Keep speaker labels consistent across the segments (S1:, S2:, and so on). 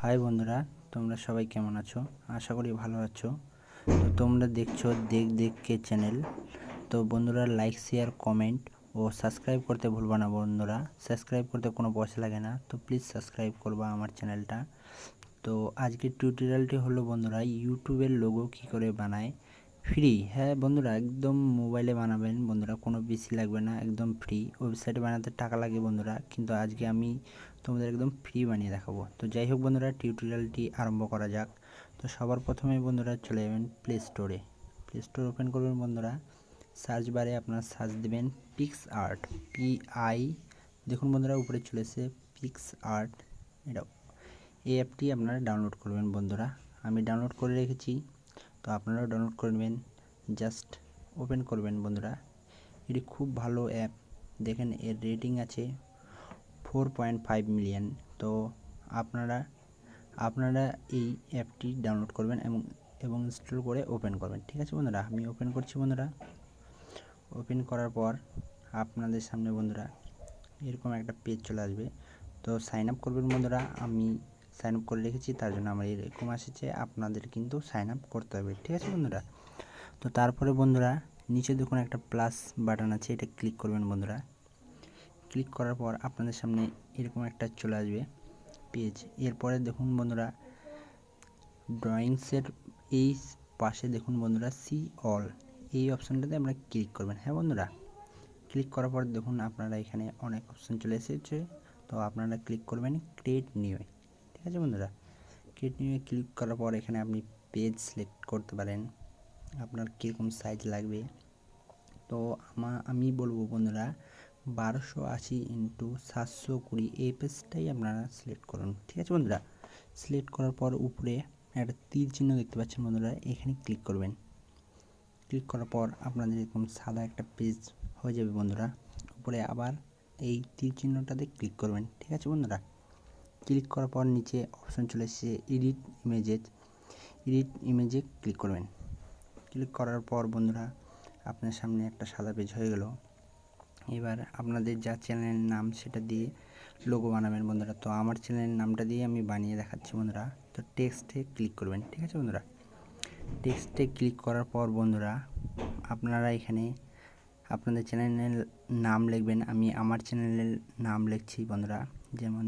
S1: High বন্ধুরা, তোমরা সবাই কেমন আছো? আশা করি ভালো আছো। তো তোমরা দেখছো দেখকে চ্যানেল। তো বন্ধুরা, লাইক শেয়ার কমেন্ট ও সাবস্ক্রাইব করতে ভুলবা না বন্ধুরা। সাবস্ক্রাইব করতে কোনো পয়সা লাগে না, তো প্লিজ সাবস্ক্রাইব করবা আমার চ্যানেলটা। তো আজকের টিউটোরিয়ালটি হলো বন্ধুরা, ইউটিউবের লোগো কী করে বানায় ফ্রি। হ্যাঁ বন্ধুরা, একদম মোবাইলে বানাবেন বন্ধুরা, কোনো পিসি লাগবে না, একদম ফ্রি। ওয়েবসাইটে বানাতে টাকা লাগে বন্ধুরা, কিন্তু আজকে আমি তোমাদের একদম ফ্রি বানিয়ে দেখাবো। তো যাই হোক বন্ধুরা, টিউটোরিয়ালটি আরম্ভ করা যাক। তো সবার প্রথমে বন্ধুরা চলে যাবেন প্লে স্টোরে। প্লে স্টোর ওপেন করবেন বন্ধুরা। সার্চ বারে আপনারা সার্চ দেবেন পিক্সআর্ট, দেখুন বন্ধুরা উপরে চলে এসেছে পিক্সআর্ট। এটা এই অ্যাপটি আপনারা ডাউনলোড করবেন বন্ধুরা। আমি ডাউনলোড করে রেখেছি, তো আপনারাও ডাউনলোড করবেন। জাস্ট ওপেন করবেন বন্ধুরা। এটি খুব ভালো অ্যাপ, দেখেন এর রেটিং আছে 4.5 মিলিয়ন। তো আপনারা এই অ্যাপটি ডাউনলোড করবেন এবং ইনস্টল করে ওপেন করবেন। ঠিক আছে বন্ধুরা, আমি ওপেন করছি বন্ধুরা। ওপেন করার পর আপনাদের সামনে বন্ধুরা এরকম একটা পেজ চলে আসবে। তো সাইন আপ করবেন বন্ধুরা। আমি সাইন আপ করে রেখেছি, তার জন্য আমার এরকম এসেছে। আপনাদের কিন্তু সাইন আপ করতে হবে, ঠিক আছে বন্ধুরা। তো তারপরে বন্ধুরা নিচে দেখুন একটা প্লাস বাটন আছে, এটা ক্লিক করবেন বন্ধুরা। ক্লিক করার পর আপনাদের সামনে এরকম একটা চলে আসবে পেজ। এরপরে দেখুন বন্ধুরা ড্রয়িংসের এই পাশে দেখুন বন্ধুরা সি অল, এই অপশানটাতে আমরা ক্লিক করবেন। হ্যাঁ বন্ধুরা, ক্লিক করার পর দেখুন আপনারা এখানে অনেক অপশান চলে এসেছে। তো আপনারা ক্লিক করবেন ক্রিয়েট নিউ, ঠিক আছে বন্ধুরা। ক্রিয়েট নিউ ক্লিক করার পর এখানে আপনি পেজ সিলেক্ট করতে পারেন, আপনার কীরকম সাইজ লাগবে। তো আমি বলবো বন্ধুরা 1280x720 এই পেজটাই আপনারা সিলেক্ট করুন, ঠিক আছে বন্ধুরা। সিলেক্ট করার পর উপরে একটা তীর চিহ্ন দেখতে পাচ্ছেন বন্ধুরা, এখানে ক্লিক করবেন। ক্লিক করার পর আপনাদের এরকম সাদা একটা পেজ হয়ে যাবে বন্ধুরা। উপরে আবার এই তীর চিহ্নটাতে ক্লিক করবেন, ঠিক আছে বন্ধুরা। ক্লিক করার পর নিচে অপশন চলে এসেছে এডিট ইমেজে ক্লিক করবেন। ক্লিক করার পর বন্ধুরা আপনার সামনে একটা সাদা পেজ হয়ে গেল। এবার আপনাদের যা চ্যানেলের নাম সেটা দিয়ে লোগো বানাবেন বন্ধুরা। তো আমার চ্যানেলের নামটা দিয়ে আমি বানিয়ে দেখাচ্ছি বন্ধুরা। তো টেক্সটে ক্লিক করবেন, ঠিক আছে বন্ধুরা। টেক্সটে ক্লিক করার পর বন্ধুরা আপনারা এখানে আপনাদের চ্যানেলের নাম লিখবেন। আমি আমার চ্যানেলের নাম লিখছি বন্ধুরা, যেমন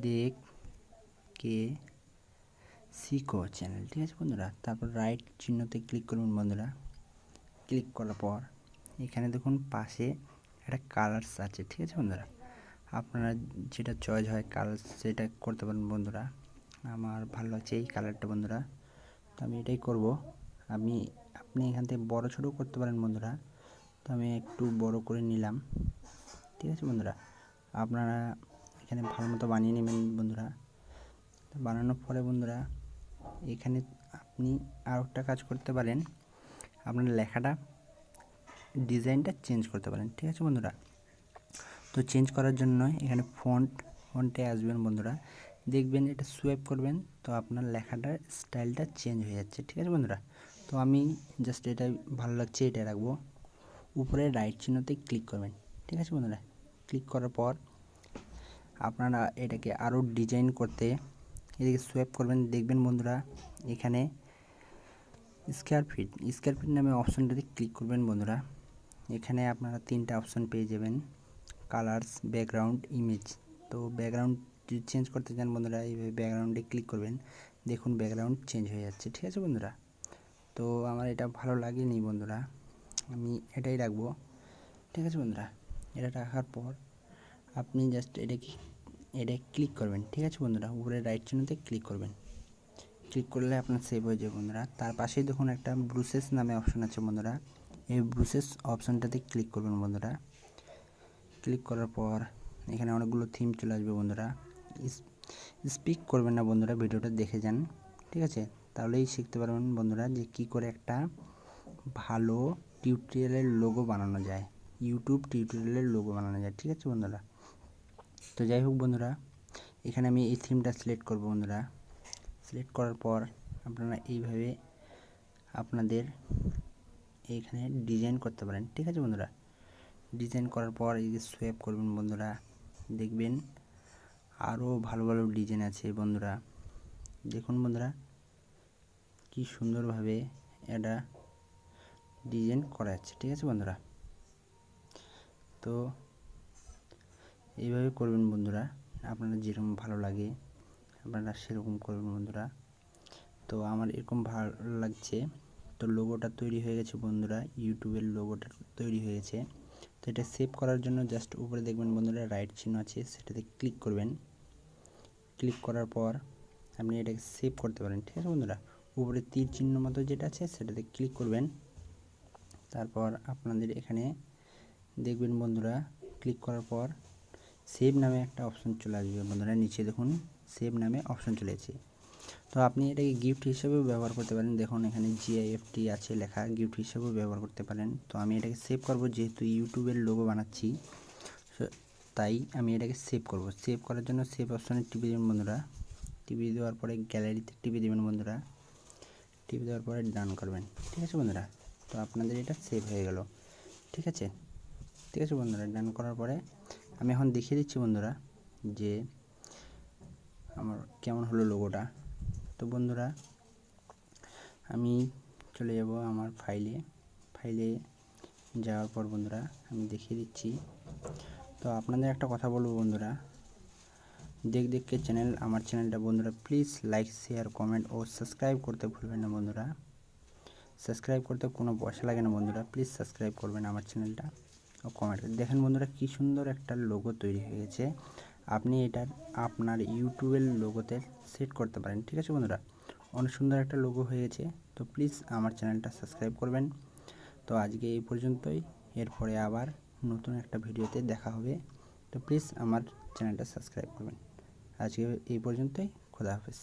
S1: দেখ কে শিখো চ্যানেল, ঠিক আছে বন্ধুরা। তারপর রাইট চিহ্নতে ক্লিক করবেন বন্ধুরা। ক্লিক করার পর এখানে দেখুন পাশে একটা কালার্স আছে, ঠিক আছে বন্ধুরা। আপনারা যেটা চয়েস হয় কালার সেটা করতে পারেন বন্ধুরা। আমার ভালো লাগছে এই কালারটা বন্ধুরা, তো আমি এটাই করব। আপনি এখান থেকে বড় ছোটো করতে পারেন বন্ধুরা। তো আমি একটু বড় করে নিলাম, ঠিক আছে বন্ধুরা। আপনারা এখানে ভালো মতো বানিয়ে নেবেন বন্ধুরা। বানানোর পরে বন্ধুরা এখানে আপনি আরও একটা কাজ করতে পারেন, আপনার লেখাটা ডিজাইনটা চেঞ্জ করতে পারেন, ঠিক আছে বন্ধুরা। তো চেঞ্জ করার জন্য এখানে ফন্টে আসবেন বন্ধুরা, দেখবেন এটা সোয়াইপ করবেন, তো আপনার লেখাটার স্টাইলটা চেঞ্জ হয়ে যাচ্ছে, ঠিক আছে বন্ধুরা। তো আমি জাস্ট এটা ভালো লাগছে, এটা রাখবো। উপরে রাইট চিহ্নতে ক্লিক করবেন, ঠিক আছে বন্ধুরা। ক্লিক করার পর আপনারা এটাকে আরও ডিজাইন করতে এদিকে সোয়াইপ করবেন, দেখবেন বন্ধুরা এখানে স্কোয়ার ফিট নামে অপশানটাতে ক্লিক করবেন বন্ধুরা। এখানে আপনারা 3টা অপশান পেয়ে যাবেন, কালার্স, ব্যাকগ্রাউন্ড, ইমেজ। তো ব্যাকগ্রাউন্ড যদি চেঞ্জ করতে চান বন্ধুরা এইভাবে ব্যাকগ্রাউন্ডে ক্লিক করবেন, দেখুন ব্যাকগ্রাউন্ড চেঞ্জ হয়ে যাচ্ছে, ঠিক আছে বন্ধুরা। তো আমার এটা ভালো লাগেনি বন্ধুরা, আমি এটাই রাখবো, ঠিক আছে বন্ধুরা। এটা রাখার পর আপনি জাস্ট এটা ক্লিক করবেন, ঠিক আছে বন্ধুরা। উপরে রাইট চিহ্নতে ক্লিক করবেন। ক্লিক করলে আপনার সেভ হয়ে যাবে বন্ধুরা। তার পাশেই দেখুন একটা ব্রুশেস নামে অপশান আছে বন্ধুরা, এই ব্রুশেস অপশানটাতে ক্লিক করবেন বন্ধুরা। ক্লিক করার পর এখানে অনেকগুলো থিম চলে আসবে বন্ধুরা। স্পিক করবেন না বন্ধুরা, ভিডিওটা দেখে যান, ঠিক আছে। তাহলেই শিখতে পারবেন বন্ধুরা যে কী করে একটা ভালো টিউটোরিয়ালের লোগো বানানো যায়, ইউটিউব টিউটোরিয়ালের লোগো বানানো যায়, ঠিক আছে বন্ধুরা। তো যাই হোক বন্ধুরা, এখানে আমি এই থিমটা সিলেক্ট করব বন্ধুরা। সিলেক্ট করার পর আপনারা এইভাবে আপনাদের এইখানে ডিজাইন করতে পারেন, ঠিক আছে বন্ধুরা। ডিজাইন করার পর এই যে সোয়াইপ করবেন বন্ধুরা, দেখবেন আরও ভালো ভালো ডিজাইন আছে বন্ধুরা। দেখুন বন্ধুরা কি সুন্দরভাবে এটা ডিজাইন করা যাচ্ছে, ঠিক আছে বন্ধুরা। তো এইভাবে করবেন বন্ধুরা, আপনারা যেরকম ভালো লাগে আপনারা সেরকম করবেন বন্ধুরা। তো আমার এরকম ভালো লাগছে। তো লোগোটা তৈরি হয়ে গেছে বন্ধুরা, ইউটিউবের লোগোটা তৈরি হয়ে গেছে। তো এটা সেভ করার জন্য জাস্ট উপরে দেখবেন বন্ধুরা রাইট চিহ্ন আছে, সেটাতে ক্লিক করবেন। ক্লিক করার পর আপনি এটাকে সেভ করতে পারেন, ঠিক আছে বন্ধুরা। উপরে তীর চিহ্ন মতো যেটা আছে সেটাতে ক্লিক করবেন। তারপর আপনাদের এখানে দেখবেন বন্ধুরা, ক্লিক করার পর সেভ নামে একটা অপশন চলে আসবে বন্ধুরা। নিচে দেখুন সেভ নামে অপশন চলে এসেছে। তো আপনি এটাকে গিফট হিসেবেও ব্যবহার করতে পারেন। দেখুন এখানে GIFT আছে লেখা, গিফট হিসেবেও ব্যবহার করতে পারেন। তো আমি এটাকে সেভ করব, যেহেতু ইউটিউবের লোগো বানাচ্ছি তাই আমি এটাকে সেভ করব। সেভ করার জন্য সেভ অপশনে টিপে দেবেন বন্ধুরা। টিপে দেওয়ার পরে গ্যালারিতে টিপে দেবেন বন্ধুরা। টিপে দেওয়ার পরে ডান করবেন, ঠিক আছে বন্ধুরা। তো আপনাদের এটা সেভ হয়ে গেল, ঠিক আছে। ঠিক আছে বন্ধুরা, ডান করার পরে আমি এখন দেখিয়ে দিচ্ছি বন্ধুরা যে আমার কেমন হলো লোগোটা। তো বন্ধুরা আমি চলে যাব আমার ফাইলে যাওয়ার পর বন্ধুরা আমি দেখিয়ে দিচ্ছি। তো আপনাদের একটা কথা বলবো বন্ধুরা, দেখে আমার চ্যানেলটা বন্ধুরা প্লিজ লাইক শেয়ার কমেন্ট ও সাবস্ক্রাইব করতে ভুলবেন না বন্ধুরা। সাবস্ক্রাইব করতে কোনো পয়সা লাগে না বন্ধুরা, প্লিজ সাবস্ক্রাইব করবেন আমার চ্যানেলটা ও কমেন্ট। দেখেন বন্ধুরা কি সুন্দর একটা লোগো তৈরি হয়ে গেছে। আপনি এটা আপনার ইউটিউবের লোগোতে সেট করতে পারেন, ঠিক আছে বন্ধুরা। অনেক সুন্দর একটা লোগো হয়ে গেছে। তো প্লিজ আমার চ্যানেলটা সাবস্ক্রাইব করবেন। তো আজকে এই পর্যন্তই, এরপরে আবার নতুন একটা ভিডিওতে দেখা হবে। তো প্লিজ আমার চ্যানেলটা সাবস্ক্রাইব করবেন। আজকে এই পর্যন্তই, খোদা হাফেজ।